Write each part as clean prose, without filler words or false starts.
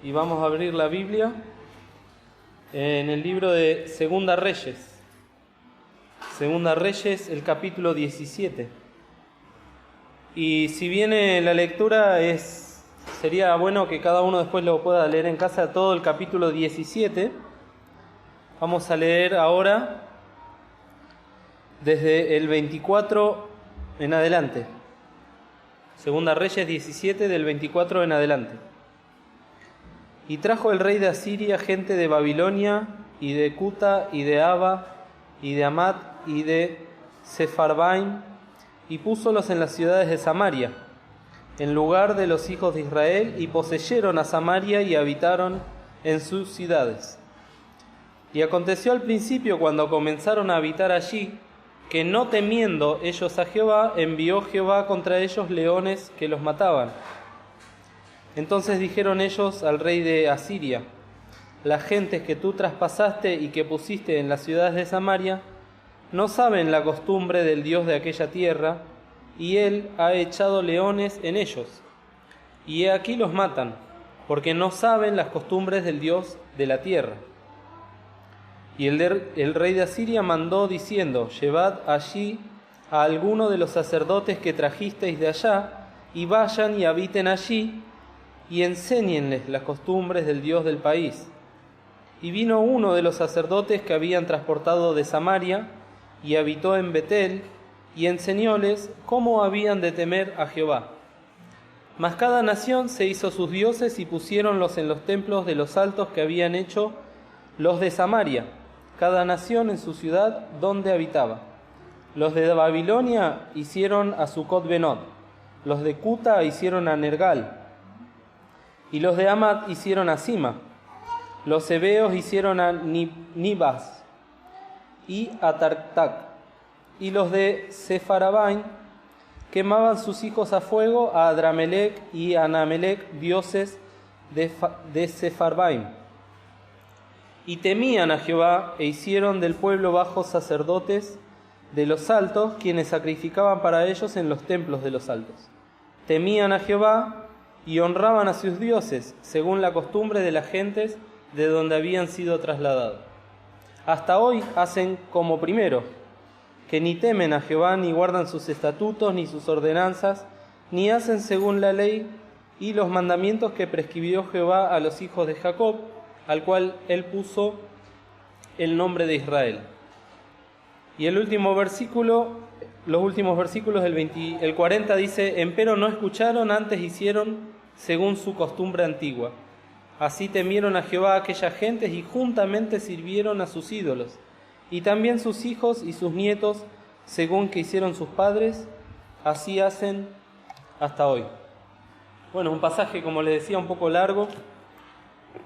y vamos a abrir la Biblia en el libro de Segunda Reyes. Segunda Reyes, el capítulo 17. Y si viene la lectura, sería bueno que cada uno después lo pueda leer en casa, todo el capítulo 17. Vamos a leer ahora desde el 24 en adelante. Segunda Reyes 17, del 24 en adelante. Y trajo el rey de Asiria gente de Babilonia, y de Cuta, y de Aba, y de Amat, y de Sepharvaim, y púsolos en las ciudades de Samaria, en lugar de los hijos de Israel, y poseyeron a Samaria y habitaron en sus ciudades. Y aconteció al principio, cuando comenzaron a habitar allí, que no temiendo ellos a Jehová, envió Jehová contra ellos leones que los mataban. Entonces dijeron ellos al rey de Asiria: las gentes que tú traspasaste y que pusiste en las ciudades de Samaria no saben la costumbre del Dios de aquella tierra, y él ha echado leones en ellos. Y he aquí los matan, porque no saben las costumbres del Dios de la tierra. Y el rey de Asiria mandó diciendo: llevad allí a alguno de los sacerdotes que trajisteis de allá, y vayan y habiten allí, y enséñenles las costumbres del Dios del país. Y vino uno de los sacerdotes que habían transportado de Samaria, y habitó en Betel, y enseñóles cómo habían de temer a Jehová. Mas cada nación se hizo sus dioses, y pusiéronlos en los templos de los altos que habían hecho los de Samaria, cada nación en su ciudad donde habitaba. Los de Babilonia hicieron a Sucot-Benot, los de Cuta hicieron a Nergal, y los de Amat hicieron a Sima. Los hebeos hicieron a Nibas y a Tartac. Y los de Sepharvaim quemaban sus hijos a fuego a Adramelec y a Anamelec, dioses de Sepharvaim. Y temían a Jehová, e hicieron del pueblo bajos sacerdotes de los altos, quienes sacrificaban para ellos en los templos de los altos. Temían a Jehová y honraban a sus dioses, según la costumbre de las gentes de donde habían sido trasladados. Hasta hoy hacen como primero, que ni temen a Jehová, ni guardan sus estatutos, ni sus ordenanzas, ni hacen según la ley y los mandamientos que prescribió Jehová a los hijos de Jacob, al cual él puso el nombre de Israel. Y el último versículo, los últimos versículos, el 40 dice: empero no escucharon, antes hicieron según su costumbre antigua. Así temieron a Jehová aquellas gentes, y juntamente sirvieron a sus ídolos, y también sus hijos y sus nietos, según que hicieron sus padres, así hacen hasta hoy. Bueno, un pasaje, como les decía, un poco largo.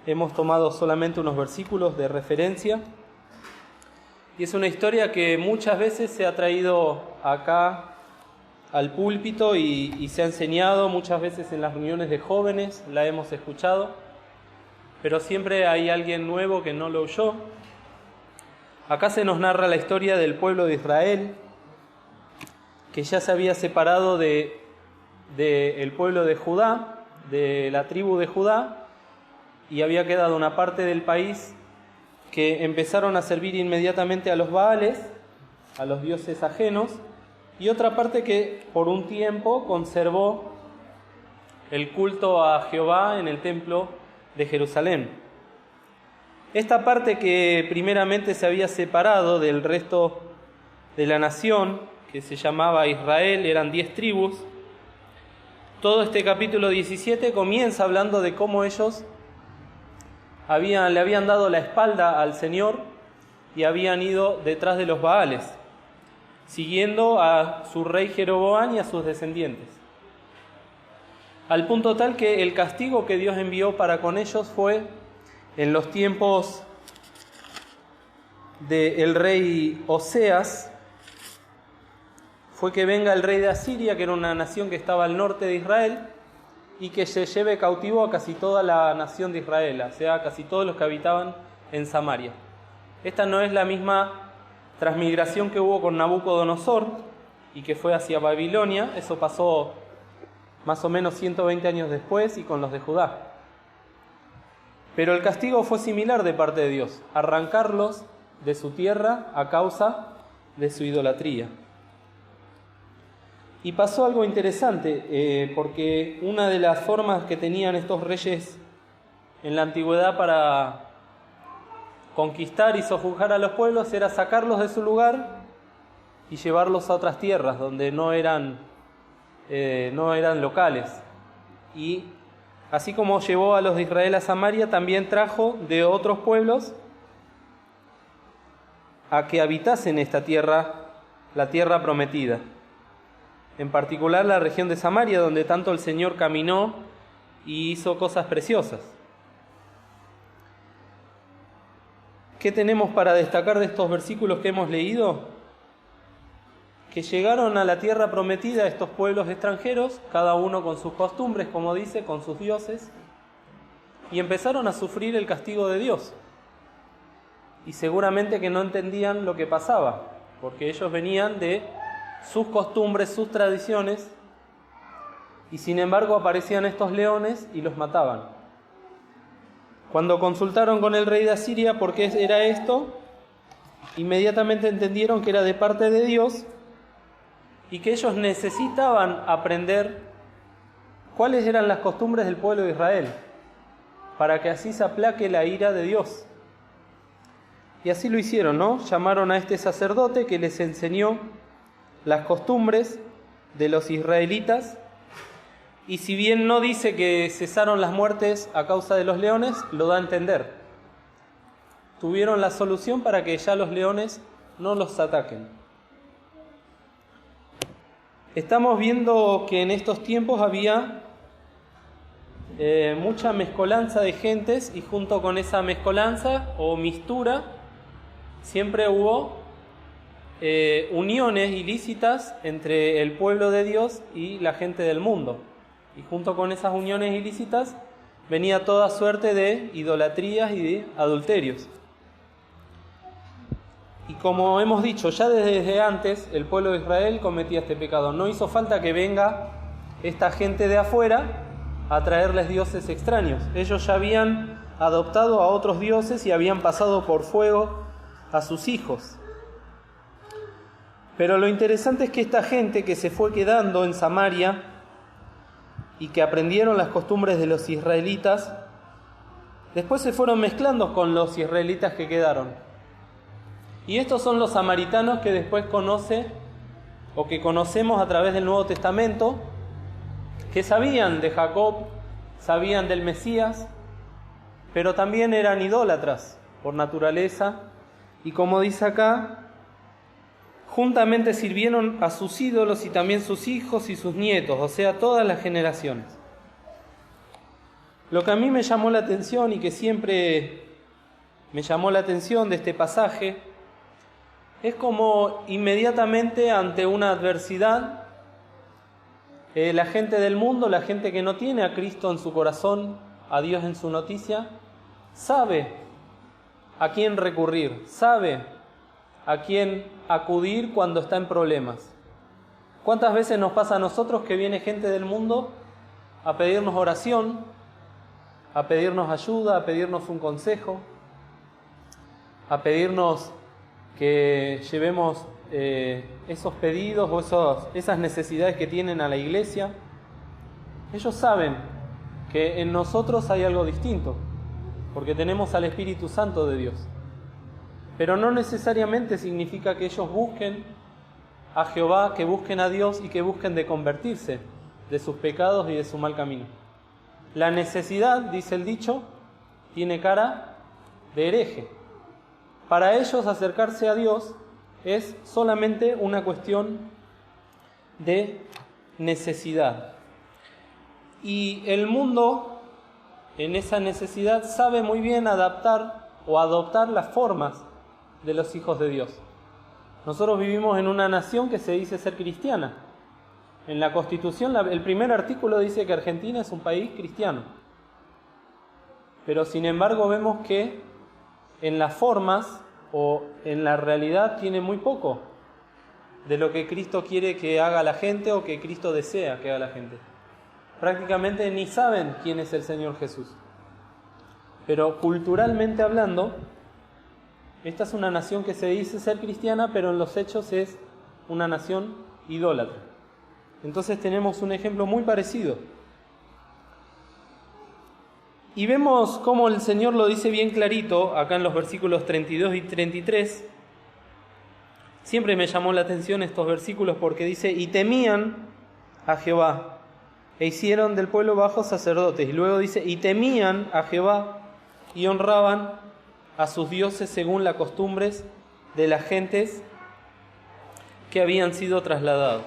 Hemos tomado solamente unos versículos de referencia, y es una historia que muchas veces se ha traído acá al púlpito y se ha enseñado, muchas veces en las reuniones de jóvenes la hemos escuchado, pero siempre hay alguien nuevo que no lo oyó. Acá se nos narra la historia del pueblo de Israel, que ya se había separado del pueblo de Judá, de la tribu de Judá, y había quedado una parte del país que empezaron a servir inmediatamente a los Baales, a los dioses ajenos, y otra parte que por un tiempo conservó el culto a Jehová en el templo de Jerusalén. Esta parte que primeramente se había separado del resto de la nación, que se llamaba Israel, eran 10 tribus. Todo este capítulo 17 comienza hablando de cómo ellos le habían dado la espalda al Señor y habían ido detrás de los Baales, siguiendo a su rey Jeroboam y a sus descendientes. Al punto tal que el castigo que Dios envió para con ellos fue, en los tiempos del rey Oseas, fue que venga el rey de Asiria, que era una nación que estaba al norte de Israel, y que se lleve cautivo a casi toda la nación de Israel, o sea, casi todos los que habitaban en Samaria. Esta no es la misma transmigración que hubo con Nabucodonosor y que fue hacia Babilonia. Eso pasó más o menos 120 años después, y con los de Judá. Pero el castigo fue similar de parte de Dios, arrancarlos de su tierra a causa de su idolatría. Y pasó algo interesante, porque una de las formas que tenían estos reyes en la antigüedad para conquistar y sojuzgar a los pueblos era sacarlos de su lugar y llevarlos a otras tierras donde no eran locales. Y así como llevó a los de Israel a Samaria, también trajo de otros pueblos a que habitasen esta tierra, la tierra prometida. En particular la región de Samaria, donde tanto el Señor caminó y hizo cosas preciosas. ¿Qué tenemos para destacar de estos versículos que hemos leído? Que llegaron a la tierra prometida estos pueblos extranjeros, cada uno con sus costumbres, como dice, con sus dioses, y empezaron a sufrir el castigo de Dios. Y seguramente que no entendían lo que pasaba, porque ellos venían de sus costumbres, sus tradiciones, y sin embargo aparecían estos leones y los mataban. Cuando consultaron con el rey de Asiria por qué era esto, inmediatamente entendieron que era de parte de Dios y que ellos necesitaban aprender cuáles eran las costumbres del pueblo de Israel, para que así se aplaque la ira de Dios. Y así lo hicieron, ¿no? Llamaron a este sacerdote que les enseñó las costumbres de los israelitas, y si bien no dice que cesaron las muertes a causa de los leones, lo da a entender. Tuvieron la solución para que ya los leones no los ataquen. Estamos viendo que en estos tiempos había mucha mezcolanza de gentes, y junto con esa mezcolanza o mistura siempre hubo uniones ilícitas entre el pueblo de Dios y la gente del mundo. Y junto con esas uniones ilícitas venía toda suerte de idolatrías y de adulterios. Y como hemos dicho, ya desde antes el pueblo de Israel cometía este pecado. No hizo falta que venga esta gente de afuera a traerles dioses extraños. Ellos ya habían adoptado a otros dioses y habían pasado por fuego a sus hijos. Pero lo interesante es que esta gente que se fue quedando en Samaria y que aprendieron las costumbres de los israelitas, después se fueron mezclando con los israelitas que quedaron. Y estos son los samaritanos que después conoce o que conocemos a través del Nuevo Testamento, que sabían de Jacob, sabían del Mesías, pero también eran idólatras por naturaleza, y como dice acá, juntamente sirvieron a sus ídolos y también sus hijos y sus nietos, o sea, todas las generaciones. Lo que a mí me llamó la atención y que siempre me llamó la atención de este pasaje es como inmediatamente ante una adversidad, la gente del mundo, la gente que no tiene a Cristo en su corazón, a Dios en su noticia, sabe a quién recurrir, sabe a quién acudir cuando está en problemas. ¿Cuántas veces nos pasa a nosotros que viene gente del mundo a pedirnos oración, a pedirnos ayuda, a pedirnos un consejo, a pedirnos que llevemos esos pedidos o esas necesidades que tienen a la iglesia? Ellos saben que en nosotros hay algo distinto, porque tenemos al Espíritu Santo de Dios. Pero no necesariamente significa que ellos busquen a Jehová, que busquen a Dios y que busquen de convertirse de sus pecados y de su mal camino. La necesidad, dice el dicho, tiene cara de hereje. Para ellos acercarse a Dios es solamente una cuestión de necesidad. Y el mundo, en esa necesidad, sabe muy bien adaptar o adoptar las formas de los hijos de Dios. Nosotros vivimos en una nación que se dice ser cristiana. En la Constitución, el primer artículo dice que Argentina es un país cristiano. Pero sin embargo vemos que en las formas o en la realidad tiene muy poco de lo que Cristo quiere que haga la gente o que Cristo desea que haga la gente. Prácticamente ni saben quién es el Señor Jesús. pero culturalmente hablando, esta es una nación que se dice ser cristiana, pero en los hechos es una nación idólatra. Entonces tenemos un ejemplo muy parecido. Y vemos cómo el Señor lo dice bien clarito, acá en los versículos 32 y 33. Siempre me llamó la atención estos versículos porque dice, y temían a Jehová, e hicieron del pueblo bajos sacerdotes. Y luego dice, y temían a Jehová, y honraban a sus dioses según las costumbres de las gentes que habían sido trasladados.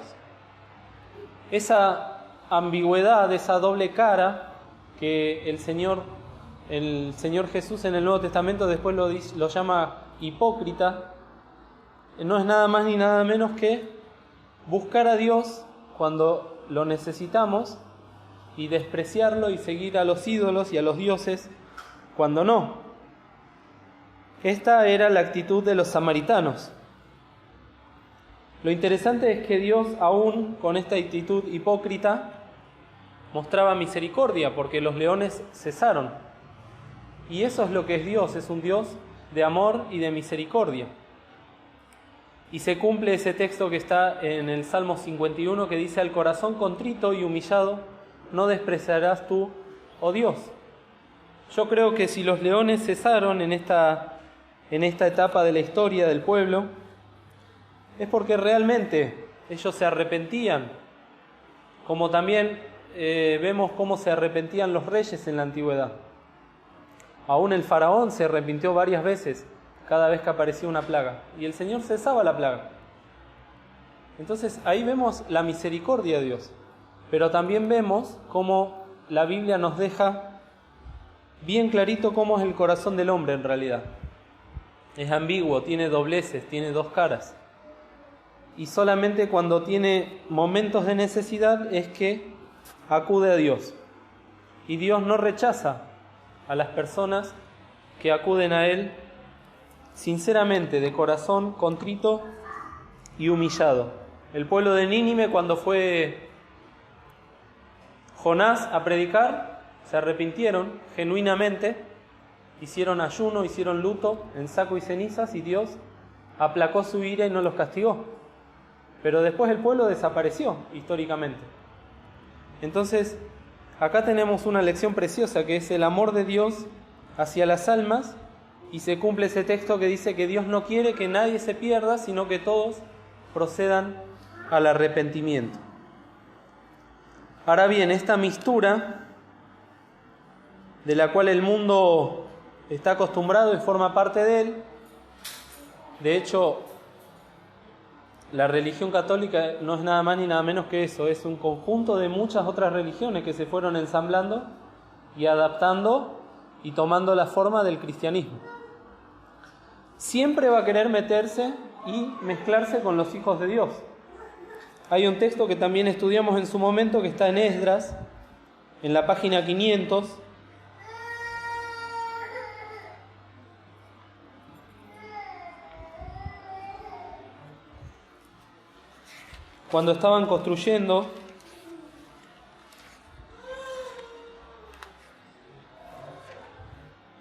Esa ambigüedad, esa doble cara que el Señor Jesús en el Nuevo Testamento después lo llama hipócrita, no es nada más ni nada menos que buscar a Dios cuando lo necesitamos y despreciarlo y seguir a los ídolos y a los dioses cuando no. Esta era la actitud de los samaritanos. Lo interesante es que Dios, aún con esta actitud hipócrita, mostraba misericordia porque los leones cesaron. Y eso es lo que es Dios, es un Dios de amor y de misericordia. Y se cumple ese texto que está en el Salmo 51 que dice, al corazón contrito y humillado no despreciarás tú, oh Dios. Yo creo que si los leones cesaron en esta etapa de la historia del pueblo, es porque realmente ellos se arrepentían, como también vemos cómo se arrepentían los reyes en la antigüedad. Aún el faraón se arrepintió varias veces cada vez que aparecía una plaga, y el Señor cesaba la plaga. Entonces ahí vemos la misericordia de Dios, pero también vemos cómo la Biblia nos deja bien clarito cómo es el corazón del hombre en realidad. Es ambiguo, tiene dobleces, tiene dos caras. Y solamente cuando tiene momentos de necesidad es que acude a Dios. Y Dios no rechaza a las personas que acuden a Él sinceramente, de corazón contrito y humillado. El pueblo de Nínive, cuando fue Jonás a predicar, se arrepintieron genuinamente, hicieron ayuno, hicieron luto en saco y cenizas, y Dios aplacó su ira y no los castigó. Pero después el pueblo desapareció históricamente. Entonces, acá tenemos una lección preciosa que es el amor de Dios hacia las almas, y se cumple ese texto que dice que Dios no quiere que nadie se pierda, sino que todos procedan al arrepentimiento. Ahora bien, esta mistura de la cual el mundo está acostumbrado y forma parte de él, de hecho, la religión católica no es nada más ni nada menos que eso, es un conjunto de muchas otras religiones que se fueron ensamblando y adaptando y tomando la forma del cristianismo. Siempre va a querer meterse y mezclarse con los hijos de Dios. Hay un texto que también estudiamos en su momento que está en Esdras, en la página 500. Cuando estaban construyendo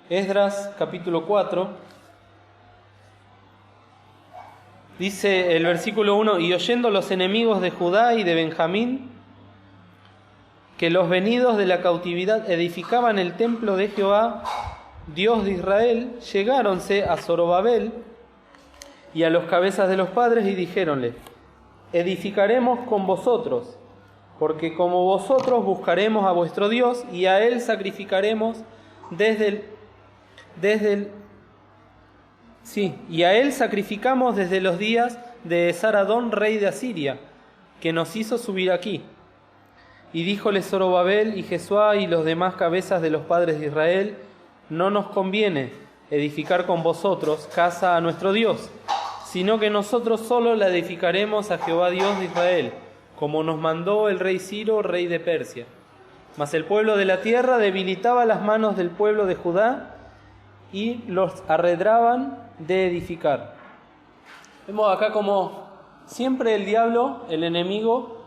Esdras capítulo 4, dice el versículo 1, y oyendo los enemigos de Judá y de Benjamín, que los venidos de la cautividad edificaban el templo de Jehová, Dios de Israel, llegáronse a Zorobabel y a los cabezas de los padres y dijéronle, edificaremos con vosotros, porque como vosotros buscaremos a vuestro Dios y a Él sacrificaremos y a Él sacrificamos desde los días de Esaradón, rey de Asiria, que nos hizo subir aquí. Y díjole Zorobabel y Jesuá y los demás cabezas de los padres de Israel, no nos conviene edificar con vosotros casa a nuestro Dios, sino que nosotros solo la edificaremos a Jehová Dios de Israel, como nos mandó el rey Ciro, rey de Persia. Mas el pueblo de la tierra debilitaba las manos del pueblo de Judá y los arredraban de edificar. Vemos acá como siempre el diablo, el enemigo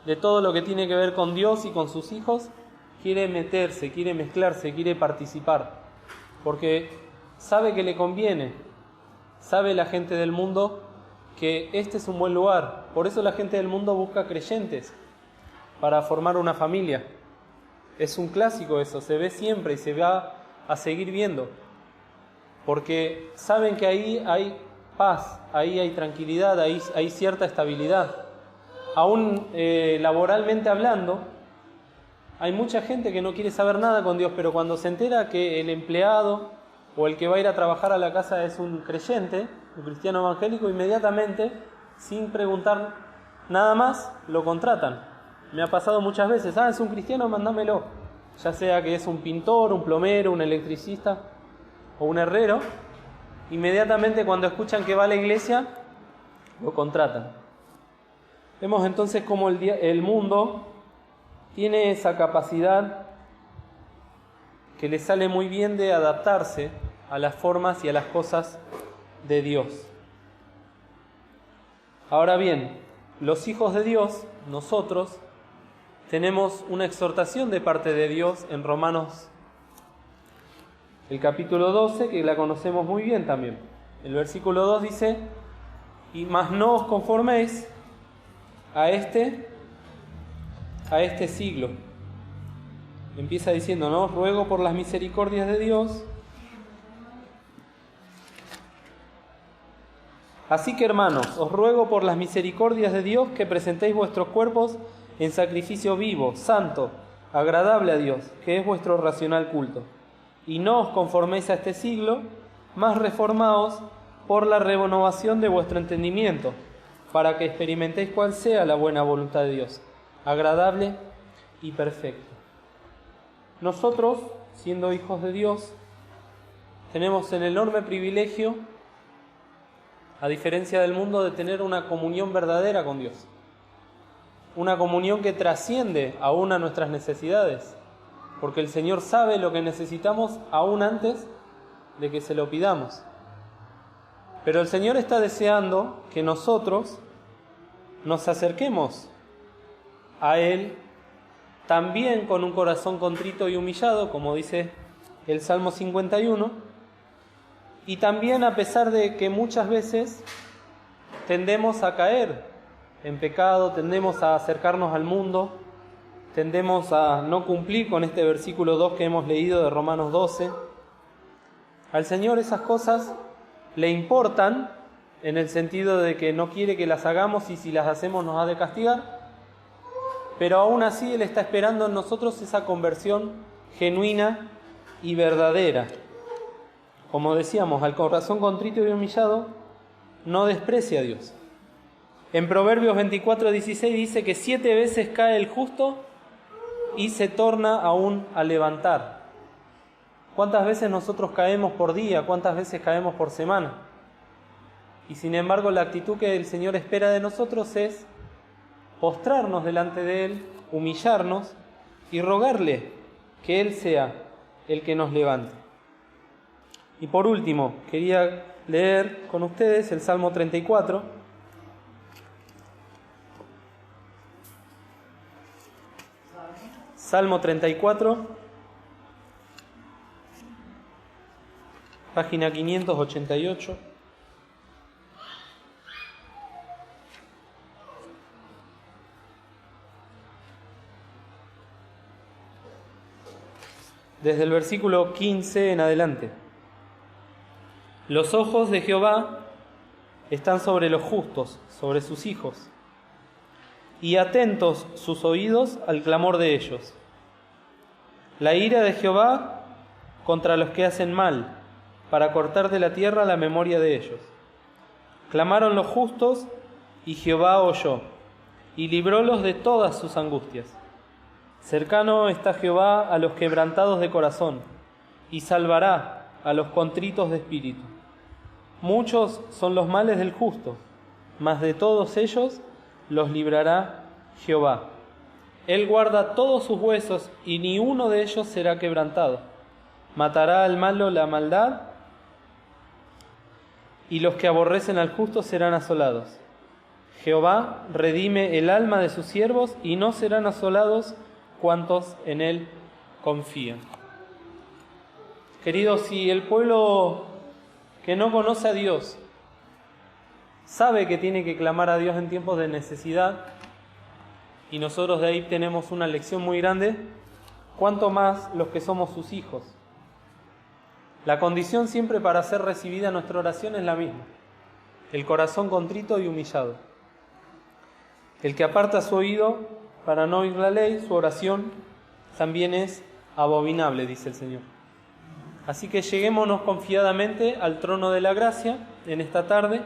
de todo lo que tiene que ver con Dios y con sus hijos, quiere meterse, quiere mezclarse, quiere participar, porque sabe que le conviene, sabe la gente del mundo que este es un buen lugar. Por eso la gente del mundo busca creyentes para formar una familia. Es un clásico eso, se ve siempre y se va a seguir viendo, porque saben que ahí hay paz, ahí hay tranquilidad, ahí hay cierta estabilidad. Aún laboralmente hablando, hay mucha gente que no quiere saber nada con Dios, pero cuando se entera que el empleado o el que va a ir a trabajar a la casa es un creyente, un cristiano evangélico, inmediatamente, sin preguntar nada más, lo contratan. Me ha pasado muchas veces, es un cristiano, mándamelo. Ya sea que es un pintor, un plomero, un electricista o un herrero, inmediatamente cuando escuchan que va a la iglesia, lo contratan. Vemos entonces cómo el mundo tiene esa capacidad que le sale muy bien de adaptarse a las formas y a las cosas de Dios. Ahora bien, los hijos de Dios, nosotros, tenemos una exhortación de parte de Dios en Romanos, el capítulo 12, que la conocemos muy bien también. El versículo 2 dice: y más no os conforméis a este siglo. Empieza diciendo, ¿no? Ruego por las misericordias de Dios. Así que, hermanos, os ruego por las misericordias de Dios que presentéis vuestros cuerpos en sacrificio vivo, santo, agradable a Dios, que es vuestro racional culto. Y no os conforméis a este siglo, mas reformaos por la renovación de vuestro entendimiento, para que experimentéis cuál sea la buena voluntad de Dios, agradable y perfecto. Nosotros, siendo hijos de Dios, tenemos el enorme privilegio, a diferencia del mundo, de tener una comunión verdadera con Dios. Una comunión que trasciende aún a nuestras necesidades, porque el Señor sabe lo que necesitamos aún antes de que se lo pidamos. Pero el Señor está deseando que nosotros nos acerquemos a Él también con un corazón contrito y humillado, como dice el Salmo 51, y también a pesar de que muchas veces tendemos a caer en pecado, tendemos a acercarnos al mundo, tendemos a no cumplir con este versículo 2 que hemos leído de Romanos 12. Al Señor esas cosas le importan, en el sentido de que no quiere que las hagamos y si las hacemos nos ha de castigar, pero aún así Él está esperando en nosotros esa conversión genuina y verdadera. Como decíamos, al corazón contrito y humillado no desprecia a Dios. En Proverbios 24:16 dice que 7 veces cae el justo y se torna aún a levantar. ¿Cuántas veces nosotros caemos por día? ¿Cuántas veces caemos por semana? Y sin embargo la actitud que el Señor espera de nosotros es postrarnos delante de Él, humillarnos y rogarle que Él sea el que nos levante. Y por último, quería leer con ustedes el Salmo 34. Salmo 34, página 588. Desde el versículo 15 en adelante. Los ojos de Jehová están sobre los justos, sobre sus hijos, y atentos sus oídos al clamor de ellos. La ira de Jehová contra los que hacen mal, para cortar de la tierra la memoria de ellos. Clamaron los justos, y Jehová oyó, y librólos de todas sus angustias. Cercano está Jehová a los quebrantados de corazón, y salvará a los contritos de espíritu. Muchos son los males del justo, mas de todos ellos los librará Jehová. Él guarda todos sus huesos, y ni uno de ellos será quebrantado. Matará al malo la maldad, y los que aborrecen al justo serán asolados. Jehová redime el alma de sus siervos, y no serán asolados cuantos en él confían. Queridos, si el pueblo que no conoce a Dios sabe que tiene que clamar a Dios en tiempos de necesidad, y nosotros de ahí tenemos una lección muy grande, cuánto más los que somos sus hijos. La condición siempre para ser recibida nuestra oración es la misma: el corazón contrito y humillado. El que aparta su oído para no oír la ley, su oración también es abominable, dice el Señor. Así que lleguémonos confiadamente al trono de la gracia en esta tarde,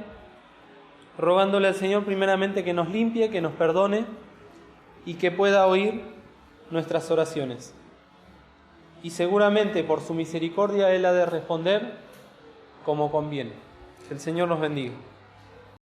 rogándole al Señor primeramente que nos limpie, que nos perdone y que pueda oír nuestras oraciones. Y seguramente por su misericordia Él ha de responder como conviene. Que el Señor nos bendiga.